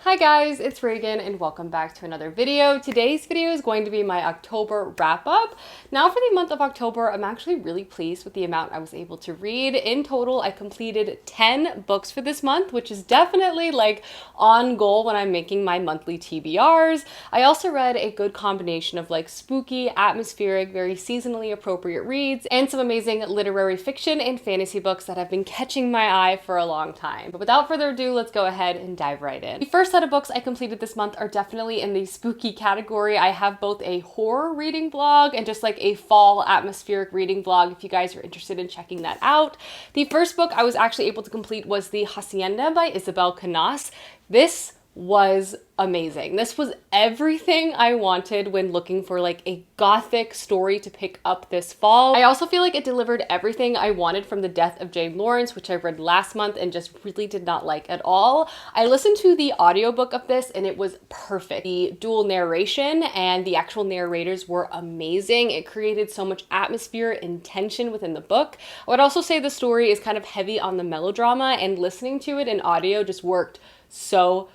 Hi guys, it's Reagan and welcome back to another video. Today's video is going to be my October wrap up. Now for the month of October, I'm actually really pleased with the amount I was able to read. In total, I completed 10 books for this month, which is definitely like on goal when I'm making my monthly TBRs. I also read a good combination of like spooky, atmospheric, very seasonally appropriate reads and some amazing literary fiction and fantasy books that have been catching my eye for a long time. But without further ado, let's go ahead and dive right in. The first set of books I completed this month are definitely in the spooky category. I have both a horror reading blog and just like a fall atmospheric reading blog if you guys are interested in checking that out. The first book I was actually able to complete was the Hacienda by Isabel Canas. This was amazing. This was everything I wanted when looking for like a gothic story to pick up this fall. I also feel like it delivered everything I wanted from The Death of Jane Lawrence, which I read last month and just really did not like at all. I listened to the audiobook of this and it was perfect. The dual narration and the actual narrators were amazing. It created so much atmosphere and tension within the book. I would also say the story is kind of heavy on the melodrama, and listening to it in audio just worked so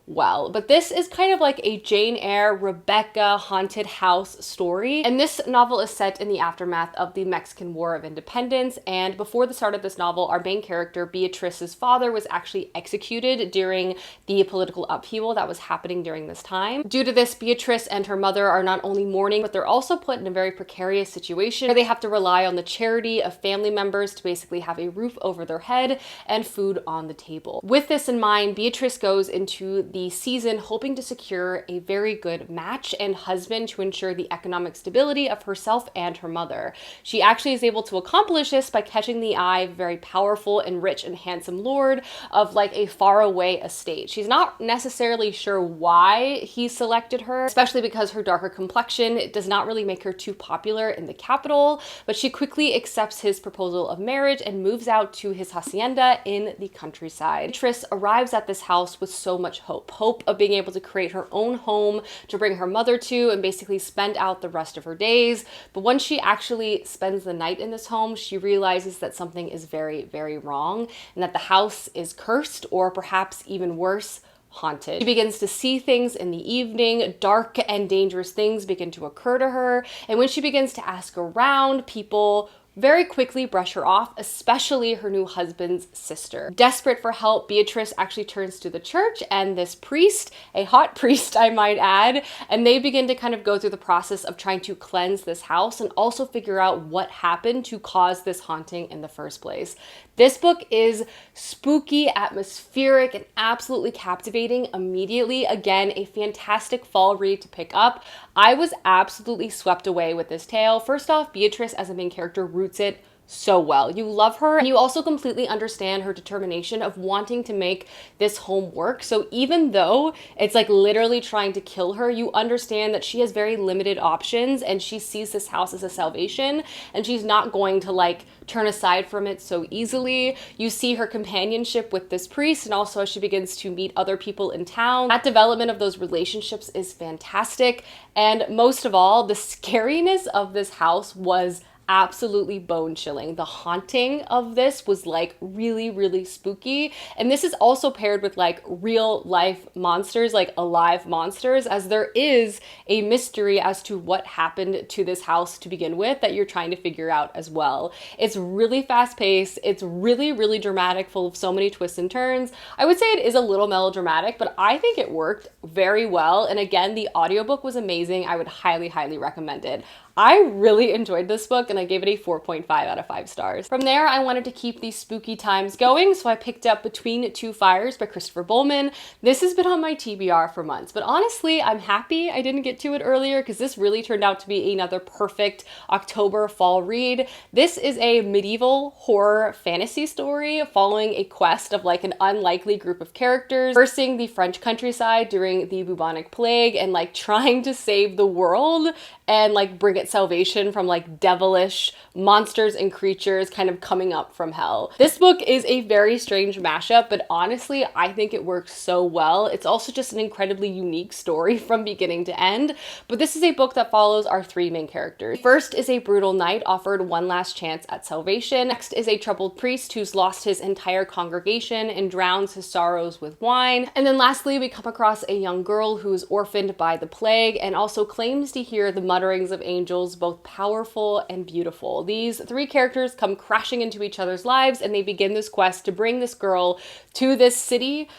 well. But this is kind of like a Jane Eyre, Rebecca haunted house story. And this novel is set in the aftermath of the Mexican War of Independence. And before the start of this novel, our main character, Beatrice's father, was actually executed during the political upheaval that was happening during this time. Due to this, Beatrice and her mother are not only mourning, but they're also put in a very precarious situation where they have to rely on the charity of family members to basically have a roof over their head and food on the table. With this in mind, Beatrice goes into the season hoping to secure a very good match and husband to ensure the economic stability of herself and her mother. She actually is able to accomplish this by catching the eye of a very powerful and rich and handsome lord of like a faraway estate. She's not necessarily sure why he selected her, especially because her darker complexion does not really make her too popular in the capital, but she quickly accepts his proposal of marriage and moves out to his hacienda in the countryside. Beatrice arrives at this house with so much hope of being able to create her own home to bring her mother to and basically spend out the rest of her days. But once she actually spends the night in this home, she realizes that something is very wrong and that the house is cursed, or perhaps even worse, haunted. She begins to see things in the evening. Dark and dangerous things begin to occur to her, and when she begins to ask around, people very quickly brush her off, especially her new husband's sister. Desperate for help, Beatrice actually turns to the church and this priest, a hot priest I might add, and they begin to kind of go through the process of trying to cleanse this house and also figure out what happened to cause this haunting in the first place. This book is spooky, atmospheric, and absolutely captivating immediately. Again, a fantastic fall read to pick up. I was absolutely swept away with this tale. First off, Beatrice as a main character roots it so well. You love her, and you also completely understand her determination of wanting to make this home work. So even though it's like literally trying to kill her, you understand that she has very limited options and she sees this house as a salvation and she's not going to like turn aside from it so easily. You see her companionship with this priest, and also as she begins to meet other people in town. That development of those relationships is fantastic. And most of all, the scariness of this house was absolutely bone chilling. The haunting of this was like really spooky, and this is also paired with like real life monsters, like alive monsters, as there is a mystery as to what happened to this house to begin with that you're trying to figure out as well. It's really fast paced. It's really dramatic, full of so many twists and turns. I would say it is a little melodramatic, but I think it worked very well. And again, the audiobook was amazing. I would highly recommend it. I really enjoyed this book and I gave it a 4.5 out of 5 stars. From there, I wanted to keep these spooky times going, so I picked up Between Two Fires by Christopher Bowman. This has been on my TBR for months, but honestly, I'm happy I didn't get to it earlier because this really turned out to be another perfect October fall read. This is a medieval horror fantasy story following a quest of like an unlikely group of characters traversing the French countryside during the bubonic plague and like trying to save the world and like bring it get salvation from like devilish monsters and creatures kind of coming up from hell. This book is a very strange mashup, but honestly, I think it works so well. It's also just an incredibly unique story from beginning to end, but this is a book that follows our three main characters. First is a brutal knight offered one last chance at salvation. Next is a troubled priest who's lost his entire congregation and drowns his sorrows with wine. And then lastly, we come across a young girl who is orphaned by the plague and also claims to hear the mutterings of angels, both powerful and beautiful. These three characters come crashing into each other's lives, and they begin this quest to bring this girl to this city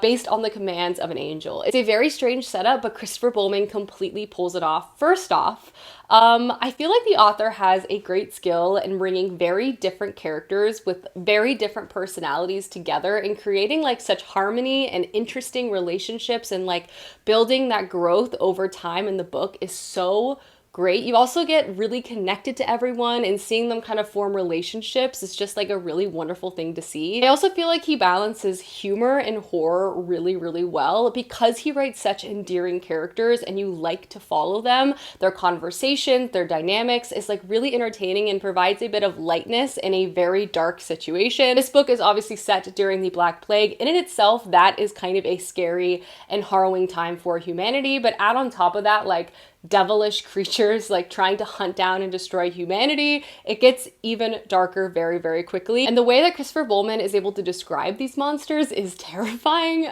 based on the commands of an angel. It's a very strange setup, but Christopher Bowman completely pulls it off. First off, I feel like the author has a great skill in bringing very different characters with very different personalities together and creating like such harmony and interesting relationships, and like building that growth over time in the book is so great. You also get really connected to everyone, and seeing them kind of form relationships is just like a really wonderful thing to see. I also feel like he balances humor and horror really, really well because he writes such endearing characters and you like to follow them. Their conversations, their dynamics is like really entertaining and provides a bit of lightness in a very dark situation. This book is obviously set during the Black Plague, and in itself, that is kind of a scary and harrowing time for humanity, but add on top of that, like devilish creatures like trying to hunt down and destroy humanity, it gets even darker very, very quickly. And the way that Christopher Bowman is able to describe these monsters is terrifying.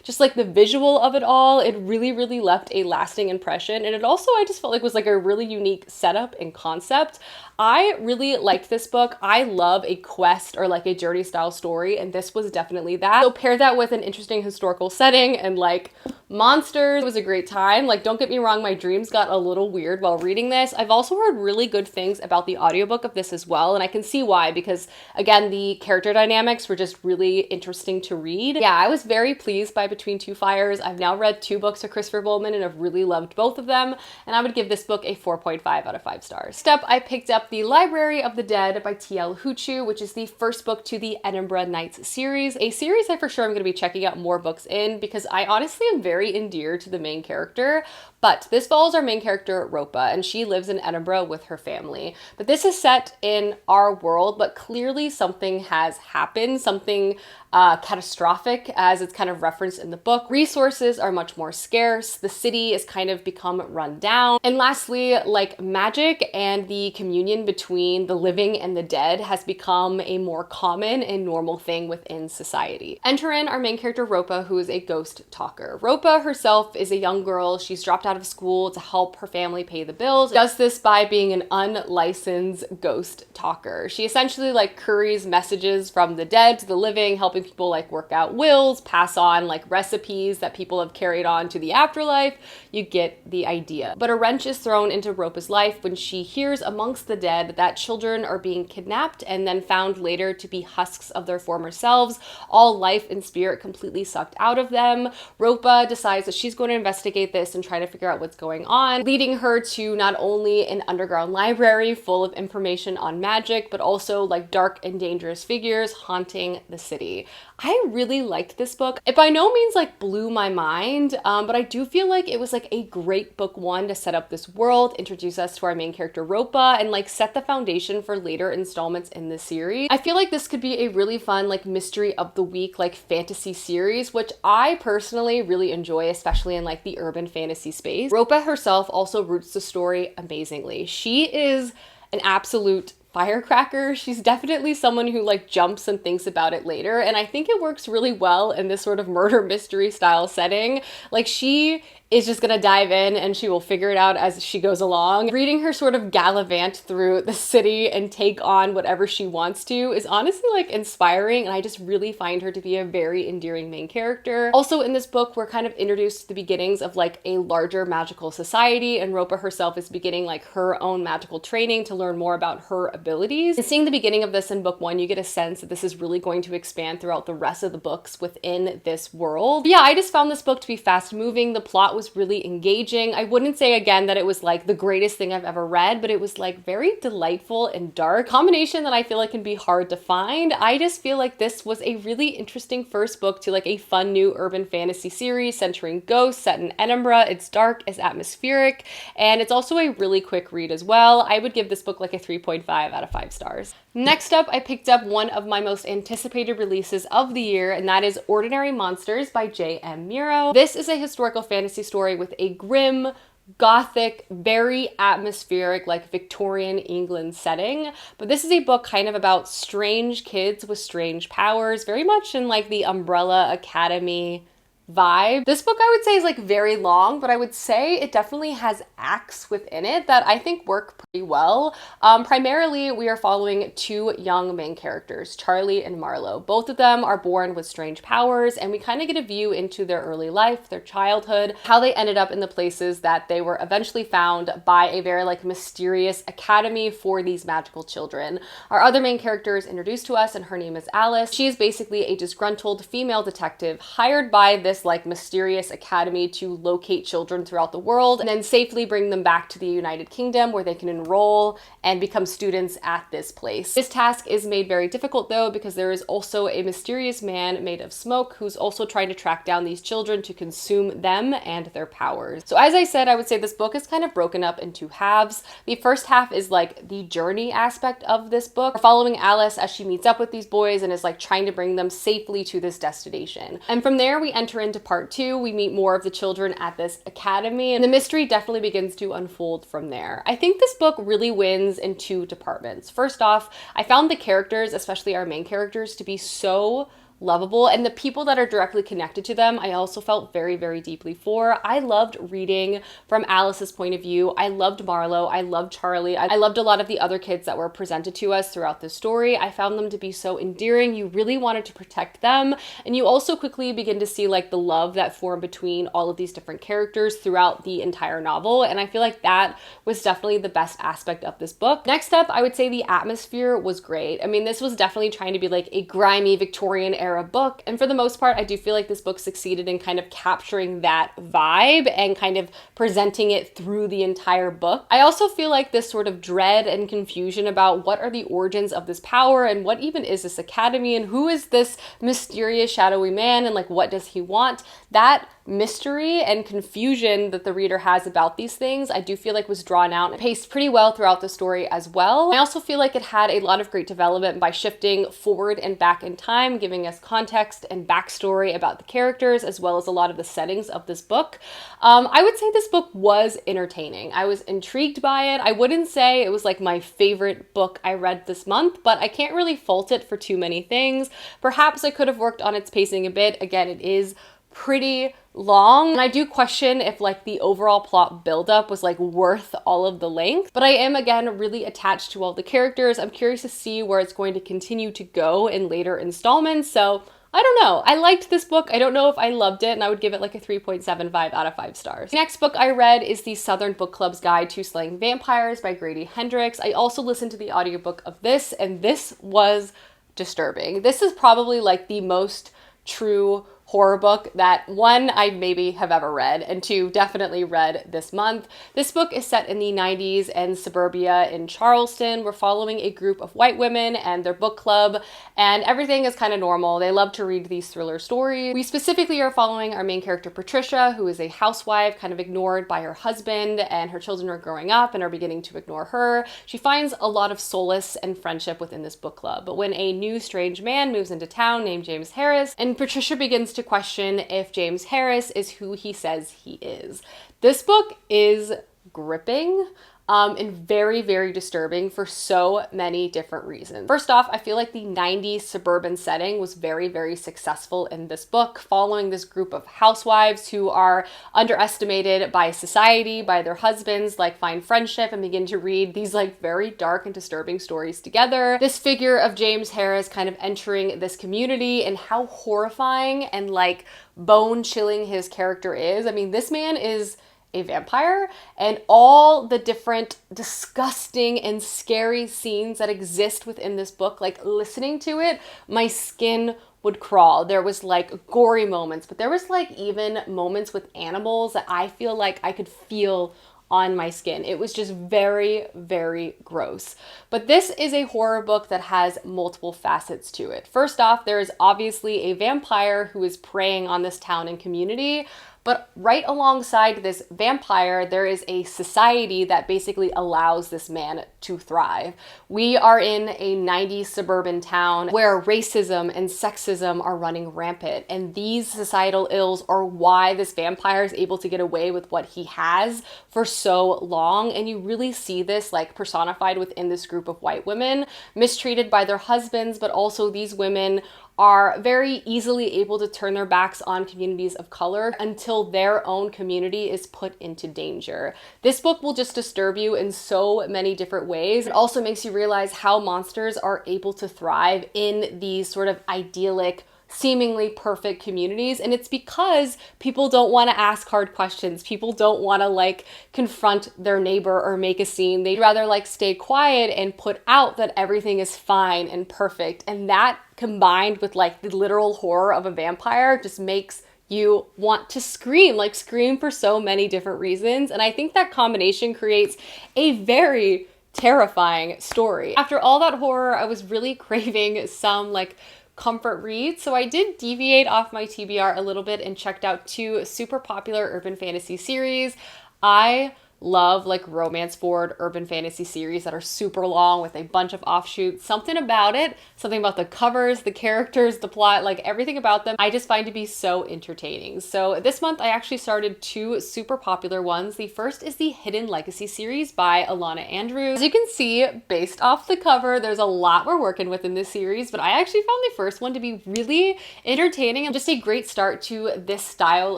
Just like the visual of it all, it really, really left a lasting impression. And it also, I just felt like was like a really unique setup and concept. I really liked this book. I love a quest or like a journey style story, and this was definitely that. So pair that with an interesting historical setting and like monsters. It was a great time. Like, don't get me wrong, my dreams got a little weird while reading this. I've also heard really good things about the audiobook of this as well, and I can see why, because again, the character dynamics were just really interesting to read. Yeah, I was very pleased by Between Two Fires. I've now read 2 books of Christopher Bowman and I've really loved both of them, and I would give this book a 4.5 out of 5 stars. Next up, I picked up The Library of the Dead by T.L. Huchu, which is the first book to the Edinburgh Nights series, a series I for sure am going to be checking out more books in because I honestly am very endeared to the main character. But this follows our main character, Ropa, and she lives in Edinburgh with her family. But this is set in our world, but clearly something has happened, something catastrophic, as it's kind of referenced in the book. Resources are much more scarce. The city is kind of become run down. And lastly, like magic and the communion between the living and the dead has become a more common and normal thing within society. Enter in our main character, Ropa, who is a ghost talker. Ropa herself is a young girl. She's dropped out of school to help her family pay the bills. Does this by being an unlicensed ghost talker. She essentially like couriers messages from the dead to the living, helping people like work out wills, pass on like recipes that people have carried on to the afterlife. You get the idea. But a wrench is thrown into Ropa's life when she hears amongst the dead that children are being kidnapped and then found later to be husks of their former selves, all life and spirit completely sucked out of them. Ropa decides that she's going to investigate this and try to figure out what's going on, leading her to not only an underground library full of information on magic, but also like dark and dangerous figures haunting the city. I really liked this book. It by no means like blew my mind, but I do feel like it was like a great book one to set up this world, introduce us to our main character Ropa, and like set the foundation for later installments in the series. I feel like this could be a really fun like mystery of the week like fantasy series, which I personally really enjoy, especially in like the urban fantasy space. Ropa herself also roots the story amazingly. She is an absolute firecracker. She's definitely someone who like jumps and thinks about it later, and I think it works really well in this sort of murder mystery style setting. Like, she is just gonna dive in and she will figure it out as she goes along. Reading her sort of gallivant through the city and take on whatever she wants to is honestly like inspiring, and I just really find her to be a very endearing main character. Also in this book, we're kind of introduced to the beginnings of like a larger magical society, and Ropa herself is beginning like her own magical training to learn more about her abilities. And seeing the beginning of this in book one, you get a sense that this is really going to expand throughout the rest of the books within this world. But yeah, I just found this book to be fast moving. The plot was was really engaging. I wouldn't say again that it was like the greatest thing I've ever read, but it was like very delightful and dark. Combination that I feel like can be hard to find. I just feel like this was a really interesting first book to like a fun new urban fantasy series centering ghosts set in Edinburgh. It's dark, it's atmospheric, and it's also a really quick read as well. I would give this book like a 3.5 out of 5 stars. Next up, I picked up one of my most anticipated releases of the year, and that is Ordinary Monsters by J.M. Miro. This is a historical fantasy story with a grim, gothic, very atmospheric, like Victorian England setting. But this is a book kind of about strange kids with strange powers, very much in like the Umbrella Academy vibe. This book I would say is like very long, but I would say it definitely has acts within it that I think work pretty well. Primarily, we are following two young main characters, Charlie and Marlowe. Both of them are born with strange powers, and we kind of get a view into their early life, their childhood, how they ended up in the places that they were eventually found by a very like mysterious academy for these magical children. Our other main character is introduced to us, and her name is Alice. She is basically a disgruntled female detective hired by this like mysterious academy to locate children throughout the world and then safely bring them back to the United Kingdom where they can enroll and become students at this place. This task is made very difficult though because there is also a mysterious man made of smoke who's also trying to track down these children to consume them and their powers. So as I said, I would say this book is kind of broken up into halves. The first half is like the journey aspect of this book. We're following Alice as she meets up with these boys and is like trying to bring them safely to this destination. And from there we enter into part 2. We meet more of the children at this academy, and the mystery definitely begins to unfold from there. I think this book really wins in 2 departments. First off, I found the characters, especially our main characters, to be so lovable, and the people that are directly connected to them I also felt very, very deeply for. I loved reading from Alice's point of view. I loved Marlowe. I loved Charlie. I loved a lot of the other kids that were presented to us throughout the story. I found them to be so endearing. You really wanted to protect them, and you also quickly begin to see like the love that formed between all of these different characters throughout the entire novel, and I feel like that was definitely the best aspect of this book. Next up, I would say the atmosphere was great. I mean, this was definitely trying to be like a grimy Victorian era book, and for the most part I do feel like this book succeeded in kind of capturing that vibe and kind of presenting it through the entire book. I also feel like this sort of dread and confusion about what are the origins of this power and what even is this academy and who is this mysterious shadowy man and like what does he want, that mystery and confusion that the reader has about these things I do feel like was drawn out and paced pretty well throughout the story as well. I also feel like it had a lot of great development by shifting forward and back in time, giving us context and backstory about the characters as well as a lot of the settings of this book. I would say this book was entertaining. I was intrigued by it. I wouldn't say it was like my favorite book I read this month, but I can't really fault it for too many things. Perhaps I could have worked on its pacing a bit. Again, it is pretty long, and I do question if like the overall plot buildup was like worth all of the length, but I am again really attached to all the characters. I'm curious to see where it's going to continue to go in later installments, so I don't know. I liked this book. I don't know if I loved it, and I would give it like a 3.75 out of 5 stars. The next book I read is the Southern Book Club's Guide to Slang Vampires by Grady Hendrix. I also listened to the audiobook of this, and this was disturbing. This is probably like the most true horror book that, one, I maybe have ever read, and two, definitely read this month. This book is set in the 90s and suburbia in Charleston. We're following a group of white women and their book club, and everything is kind of normal. They love to read these thriller stories. We specifically are following our main character, Patricia, who is a housewife, kind of ignored by her husband, and her children are growing up and are beginning to ignore her. She finds a lot of solace and friendship within this book club, but when a new strange man moves into town named James Harris, and Patricia begins to question if James Harris is who he says he is. This book is gripping and very, very disturbing for so many different reasons. First off, I feel like the 90s suburban setting was very, very successful in this book, following this group of housewives who are underestimated by society, by their husbands, like find friendship and begin to read these like very dark and disturbing stories together. This figure of James Harris kind of entering this community and how horrifying and like bone-chilling his character is. I mean, this man is a vampire, and all the different disgusting and scary scenes that exist within this book, like listening to it, my skin would crawl. There was like gory moments, but there was like even moments with animals that I feel like I could feel on my skin. It was just very, very gross. But this is a horror book that has multiple facets to it. First off, there is obviously a vampire who is preying on this town and community. But right alongside this vampire, there is a society that basically allows this man to thrive. We are in a 90s suburban town where racism and sexism are running rampant. And these societal ills are why this vampire is able to get away with what he has for so long. And you really see this like personified within this group of white women, mistreated by their husbands, but also these women are very easily able to turn their backs on communities of color until their own community is put into danger. This book will just disturb you in so many different ways. It also makes you realize how monsters are able to thrive in these sort of idyllic, seemingly perfect communities. And it's because people don't want to ask hard questions. People don't want to like confront their neighbor or make a scene. They'd rather like stay quiet and put out that everything is fine and perfect. And that combined with like the literal horror of a vampire just makes you want to scream, like scream for so many different reasons. And I think that combination creates a very terrifying story. After all that horror, I was really craving some like comfort read. So I did deviate off my TBR a little bit and checked out two super popular urban fantasy series. I love like romance forward urban fantasy series that are super long with a bunch of offshoots. Something about it, something about the covers, the characters, the plot, like everything about them, I just find to be so entertaining. So this month I actually started two super popular ones. The first is the Hidden Legacy series by Alana Andrews. As you can see, based off the cover, there's a lot we're working with in this series, but I actually found the first one to be really entertaining and just a great start to this style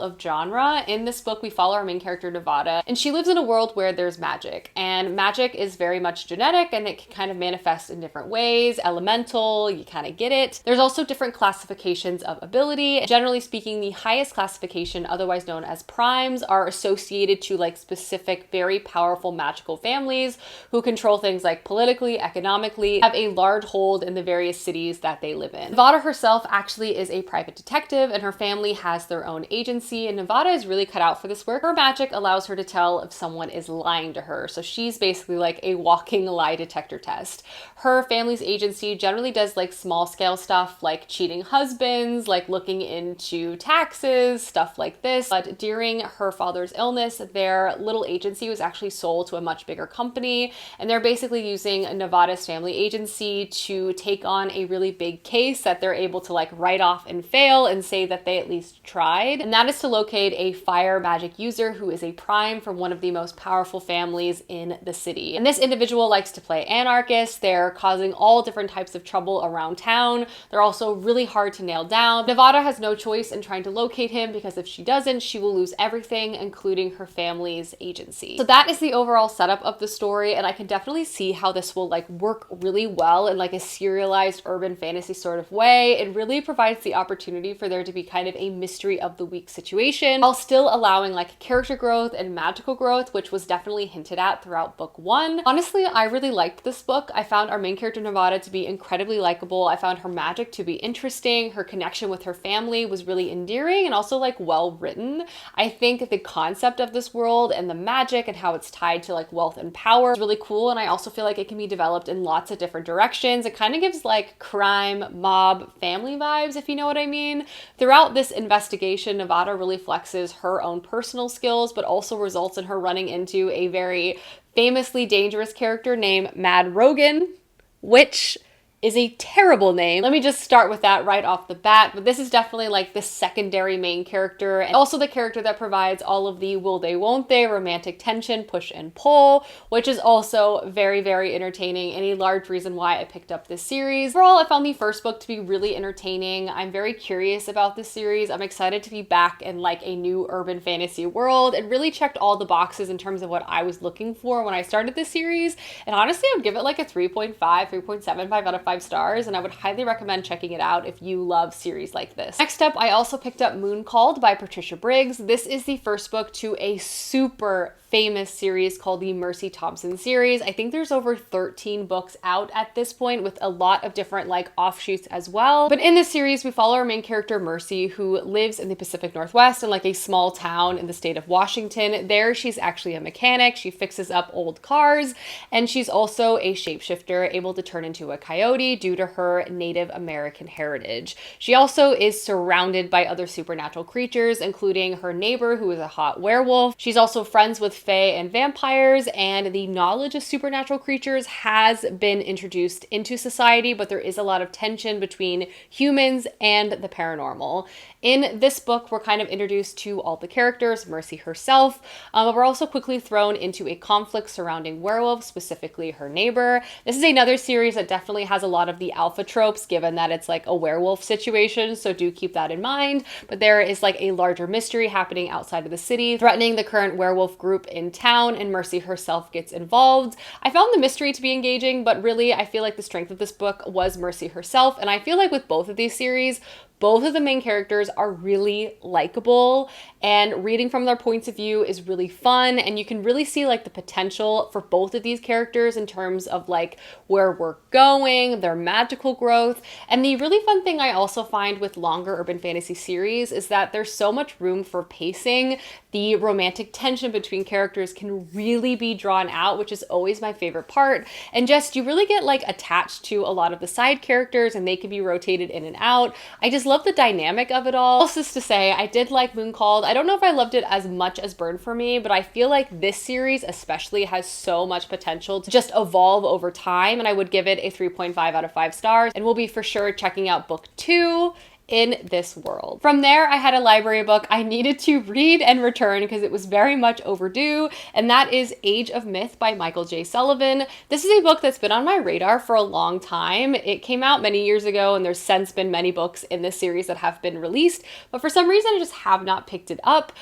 of genre. In this book, we follow our main character, Nevada, and she lives in a world where there's magic, and magic is very much genetic and it can kind of manifest in different ways. Elemental, you kind of get it. There's also different classifications of ability. Generally speaking, the highest classification, otherwise known as primes, are associated to like specific, very powerful magical families who control things like politically, economically, have a large hold in the various cities that they live in. Nevada herself actually is a private detective and her family has their own agency, and Nevada is really cut out for this work. Her magic allows her to tell if someone is lying to her. So she's basically like a walking lie detector test. Her family's agency generally does like small scale stuff like cheating husbands, like looking into taxes, stuff like this. But during her father's illness, their little agency was actually sold to a much bigger company. And they're basically using Nevada's family agency to take on a really big case that they're able to like write off and fail and say that they at least tried. And that is to locate a fire magic user who is a prime from one of the most powerful families in the city. And this individual likes to play anarchist. They're causing all different types of trouble around town. They're also really hard to nail down. Nevada has no choice in trying to locate him because if she doesn't, she will lose everything, including her family's agency. So that is the overall setup of the story, and I can definitely see how this will like work really well in like a serialized urban fantasy sort of way. It really provides the opportunity for there to be kind of a mystery of the week situation while still allowing like character growth and magical growth, which was definitely hinted at throughout book one. Honestly, I really liked this book. I found our main character Nevada to be incredibly likable. I found her magic to be interesting. Her connection with her family was really endearing and also like well written. I think the concept of this world and the magic and how it's tied to like wealth and power is really cool, and I also feel like it can be developed in lots of different directions. It kind of gives like crime, mob, family vibes, if you know what I mean. Throughout this investigation, Nevada really flexes her own personal skills, but also results in her running into a very famously dangerous character named Mad Rogan, which is a terrible name. Let me just start with that right off the bat, but this is definitely like the secondary main character and also the character that provides all of the will they, won't they, romantic tension, push and pull, which is also very, very entertaining and a large reason why I picked up this series. Overall, I found the first book to be really entertaining. I'm very curious about this series. I'm excited to be back in like a new urban fantasy world. It really checked all the boxes in terms of what I was looking for when I started this series. And honestly, I would give it like a 3.5, 3.75 out of 5 5 stars, and I would highly recommend checking it out if you love series like this. Next up, I also picked up Moon Called by Patricia Briggs. This is the first book to a super famous series called the Mercy Thompson series. I think there's over 13 books out at this point, with a lot of different like offshoots as well. But in this series, we follow our main character Mercy, who lives in the Pacific Northwest in like a small town in the state of Washington. There, she's actually a mechanic. She fixes up old cars, and she's also a shapeshifter, able to turn into a coyote due to her Native American heritage. She also is surrounded by other supernatural creatures, including her neighbor, who is a hot werewolf. She's also friends with fae and vampires, and the knowledge of supernatural creatures has been introduced into society, but there is a lot of tension between humans and the paranormal. In this book, we're kind of introduced to all the characters, Mercy herself, but we're also quickly thrown into a conflict surrounding werewolves, specifically her neighbor. This is another series that definitely has a lot of the alpha tropes, given that it's like a werewolf situation, so do keep that in mind. But there is like a larger mystery happening outside of the city, threatening the current werewolf group in town, and Mercy herself gets involved. I found the mystery to be engaging, but really I feel like the strength of this book was Mercy herself, and I feel like with both of these series, both of the main characters are really likable, and reading from their points of view is really fun, and you can really see like the potential for both of these characters in terms of like where we're going, their magical growth. And the really fun thing I also find with longer urban fantasy series is that there's so much room for pacing. The romantic tension between characters can really be drawn out, which is always my favorite part. And just, you really get like attached to a lot of the side characters, and they can be rotated in and out. I just love the dynamic of it all. Needless to say, I did like Moon Called. I don't know if I loved it as much as Burn for Me, but I feel like this series especially has so much potential to just evolve over time, and I would give it a 3.5 out of 5 stars, and we'll be for sure checking out book 2 in this world. From there, I had a library book I needed to read and return because it was very much overdue, and that is Age of Myth by Michael J. Sullivan. This is a book that's been on my radar for a long time. It came out many years ago, and there's since been many books in this series that have been released, but for some reason I just have not picked it up,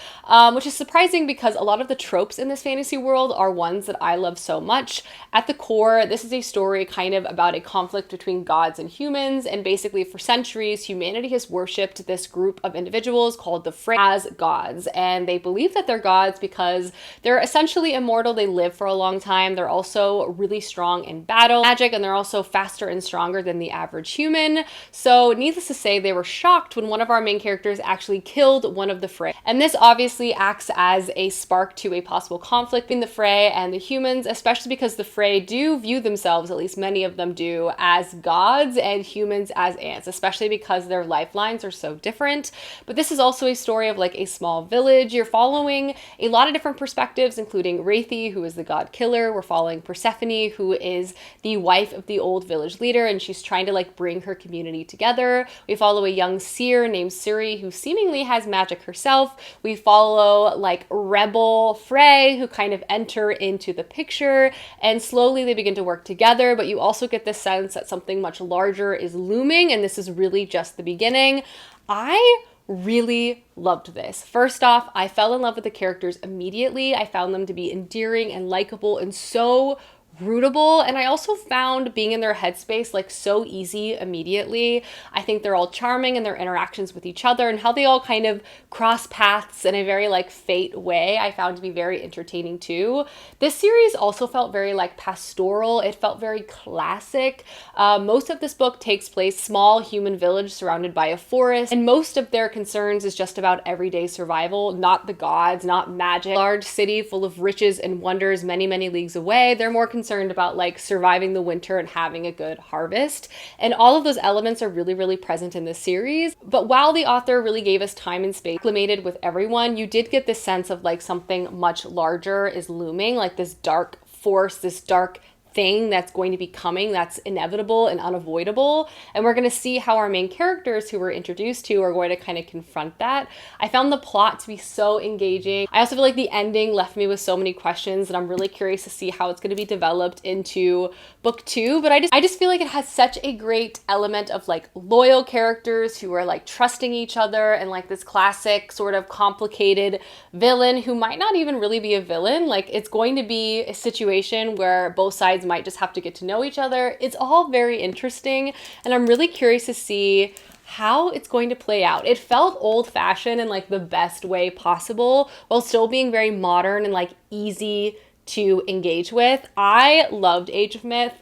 which is surprising because a lot of the tropes in this fantasy world are ones that I love so much. At the core, this is a story kind of about a conflict between gods and humans, and basically for centuries, humanity has worshipped this group of individuals called the Frey as gods, and they believe that they're gods because they're essentially immortal. They live for a long time. They're also really strong in battle magic, and they're also faster and stronger than the average human. So needless to say, they were shocked when one of our main characters actually killed one of the Frey, and this obviously acts as a spark to a possible conflict between the Frey and the humans, especially because the Frey do view themselves, at least many of them do, as gods and humans as ants, especially because their lifelines are so different. But this is also a story of like a small village. You're following a lot of different perspectives, including Wraithy, who is the god killer. We're following Persephone, who is the wife of the old village leader, and she's trying to like bring her community together. We follow a young seer named Suri, who seemingly has magic herself. We follow like rebel Frey, who kind of enter into the picture, and slowly they begin to work together, but you also get the sense that something much larger is looming, and this is really just the beginning. I really loved this. First off, I fell in love with the characters immediately. I found them to be endearing and likable and so rootable, and I also found being in their headspace like so easy immediately. I think they're all charming in their interactions with each other, and how they all kind of cross paths in a very like fate way I found to be very entertaining too. This series also felt very like pastoral. It felt very classic. Most of this book takes place small human village surrounded by a forest, and most of their concerns is just about everyday survival, not the gods, not magic. Large city full of riches and wonders many leagues away. They're more concerned about like surviving the winter and having a good harvest. And all of those elements are really present in this series. But while the author really gave us time and space, acclimated with everyone, you did get this sense of like something much larger is looming, like this dark force, this dark thing that's going to be coming, that's inevitable and unavoidable. And we're going to see how our main characters who we're introduced to are going to kind of confront that. I found the plot to be so engaging. I also feel like the ending left me with so many questions, and I'm really curious to see how it's going to be developed into book 2. But I just feel like it has such a great element of like loyal characters who are like trusting each other, and like this classic sort of complicated villain who might not even really be a villain. Like it's going to be a situation where both sides sides might just have to get to know each other. It's all very interesting, and I'm really curious to see how it's going to play out. It felt old-fashioned in like the best way possible while still being very modern and like easy to engage with. I loved Age of Myth.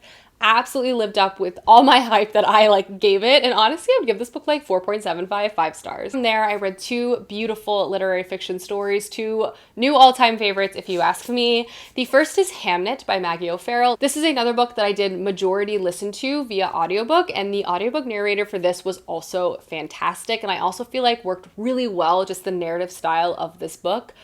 Absolutely lived up with all my hype that I like gave it, and honestly I would give this book like 4.75 5 stars. From there I read two beautiful literary fiction stories, two new all-time favorites if you ask me. The first is Hamnet by Maggie O'Farrell. This is another book that I did majority listen to via audiobook, and the audiobook narrator for this was also fantastic, and I also feel like worked really well just the narrative style of this book.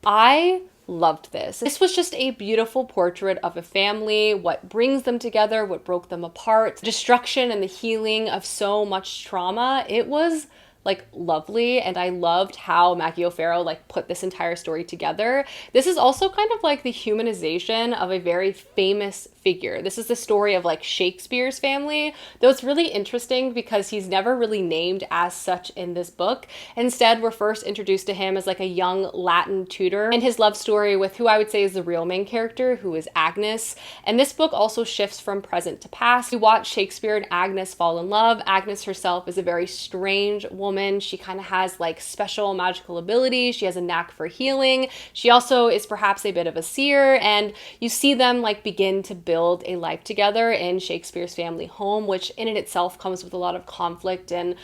I loved this. This was just a beautiful portrait of a family, what brings them together, what broke them apart, destruction and the healing of so much trauma. It was like lovely, and I loved how Maggie O'Farrell like put this entire story together. This is also kind of like the humanization of a very famous figure. This is the story of like Shakespeare's family, though it's really interesting because he's never really named as such in this book. Instead, we're first introduced to him as like a young Latin tutor and his love story with who I would say is the real main character, who is Agnes. And this book also shifts from present to past. We watch Shakespeare and Agnes fall in love. Agnes herself is a very strange woman. She kind of has like special magical abilities. She has a knack for healing. She also is perhaps a bit of a seer, and you see them like begin to build a life together in Shakespeare's family home, which in and itself comes with a lot of conflict and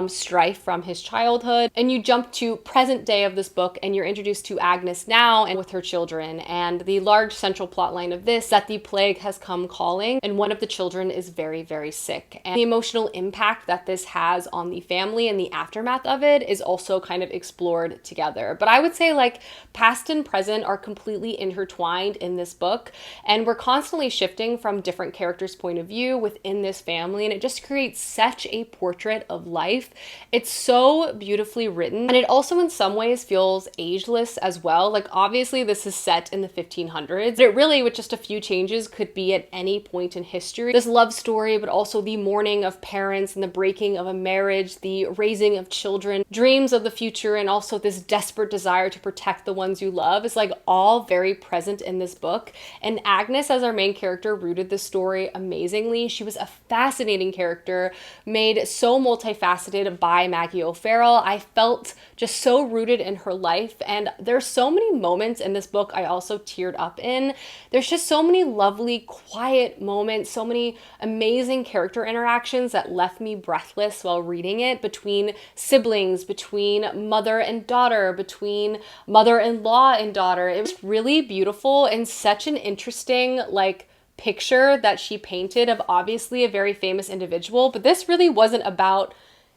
strife from his childhood. And you jump to present day of this book and you're introduced to Agnes now and with her children, and the large central plot line of this that the plague has come calling and one of the children is very, very sick. And the emotional impact that this has on the family and the aftermath of it is also kind of explored together. But I would say like past and present are completely intertwined in this book, and we're constantly shifting from different characters' point of view within this family, and it just creates such a portrait of life. It's so beautifully written, and it also in some ways feels ageless as well. Like obviously this is set in the 1500s, but it really with just a few changes could be at any point in history. This love story, but also the mourning of parents and the breaking of a marriage, the raising of children, dreams of the future, and also this desperate desire to protect the ones you love is like all very present in this book. And Agnes as our main character rooted the story amazingly. She was a fascinating character, made so multifaceted by Maggie O'Farrell. I felt just so rooted in her life, and there's so many moments in this book I also teared up in. There's just so many lovely, quiet moments, so many amazing character interactions that left me breathless while reading it, between siblings, between mother and daughter, between mother-in-law and daughter. It was really beautiful and such an interesting like picture that she painted of obviously a very famous individual, but this really wasn't about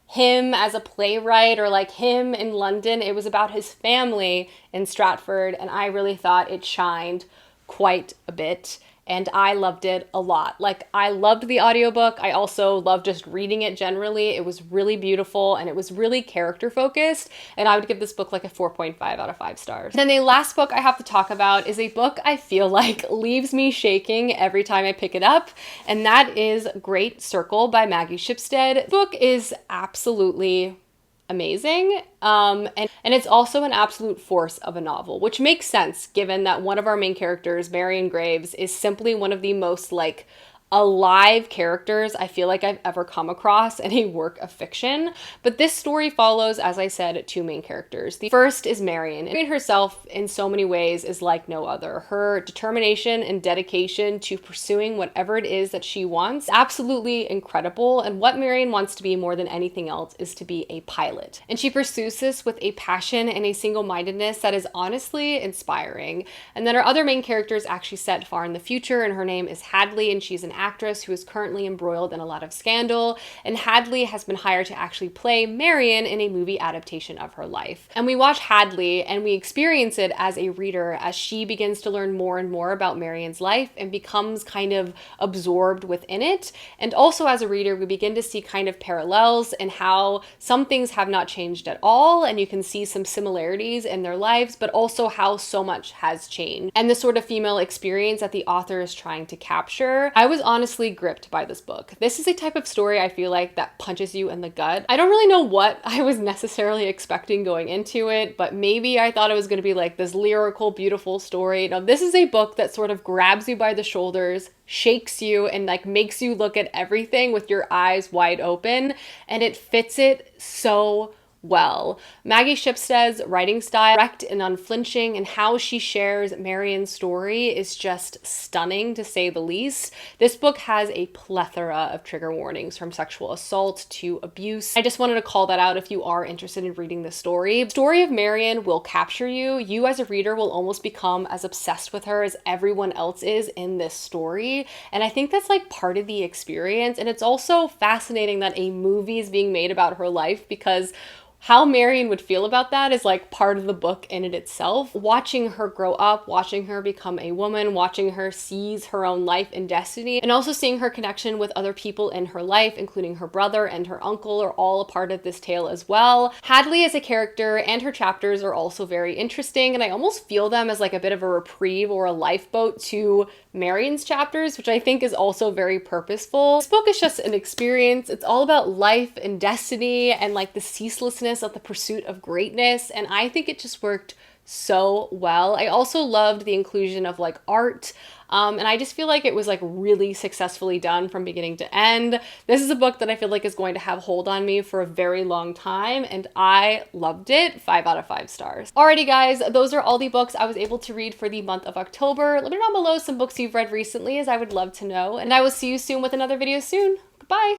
him as a playwright or like him in London. It was about his family in Stratford, and I really thought it shined quite a bit. And I loved it a lot. Like I loved the audiobook. I also loved just reading it generally. It was really beautiful and it was really character focused. And I would give this book like a 4.5 out of 5 stars. Then the last book I have to talk about is a book I feel like leaves me shaking every time I pick it up. And that is Great Circle by Maggie Shipstead. The book is absolutely amazing. And it's also an absolute force of a novel, which makes sense given that one of our main characters, Marion Graves, is simply one of the most like alive characters I feel like I've ever come across in a work of fiction. But this story follows, as I said, two main characters. The first is Marion. Marion herself in so many ways is like no other. Her determination and dedication to pursuing whatever it is that she wants, absolutely incredible. And what Marion wants to be more than anything else is to be a pilot. And she pursues this with a passion and a single-mindedness that is honestly inspiring. And then our other main character is actually set far in the future, and her name is Hadley, and she's an actress who is currently embroiled in a lot of scandal, and Hadley has been hired to actually play Marion in a movie adaptation of her life. And we watch Hadley and we experience it as a reader as she begins to learn more and more about Marion's life and becomes kind of absorbed within it. And also as a reader, we begin to see kind of parallels in how some things have not changed at all, and you can see some similarities in their lives, but also how so much has changed and the sort of female experience that the author is trying to capture. I was honestly gripped by this book. This is a type of story I feel like that punches you in the gut. I don't really know what I was necessarily expecting going into it, but maybe I thought it was going to be like this lyrical, beautiful story. No, this is a book that sort of grabs you by the shoulders, shakes you, and like makes you look at everything with your eyes wide open, and it fits it so well. Maggie Shipstead's writing style, direct and unflinching, and how she shares Marian's story is just stunning, to say the least. This book has a plethora of trigger warnings, from sexual assault to abuse. I just wanted to call that out if you are interested in reading this story. The story of Marian will capture you. You as a reader will almost become as obsessed with her as everyone else is in this story. And I think that's like part of the experience. And it's also fascinating that a movie is being made about her life, because how Marian would feel about that is like part of the book in it itself. Watching her grow up, watching her become a woman, watching her seize her own life and destiny, and also seeing her connection with other people in her life, including her brother and her uncle, are all a part of this tale as well. Hadley as a character and her chapters are also very interesting, and I almost feel them as like a bit of a reprieve or a lifeboat to Marian's chapters, which I think is also very purposeful. This book is just an experience. It's all about life and destiny and like the ceaselessness of the pursuit of greatness, and I think it just worked so well. I also loved the inclusion of like art, and I just feel like it was like really successfully done from beginning to end. This is a book that I feel like is going to have hold on me for a very long time, and I loved it. 5 out of 5 stars. Alrighty guys, those are all the books I was able to read for the month of October. Let me know down below some books you've read recently, as I would love to know, and I will see you soon with another video soon. Goodbye!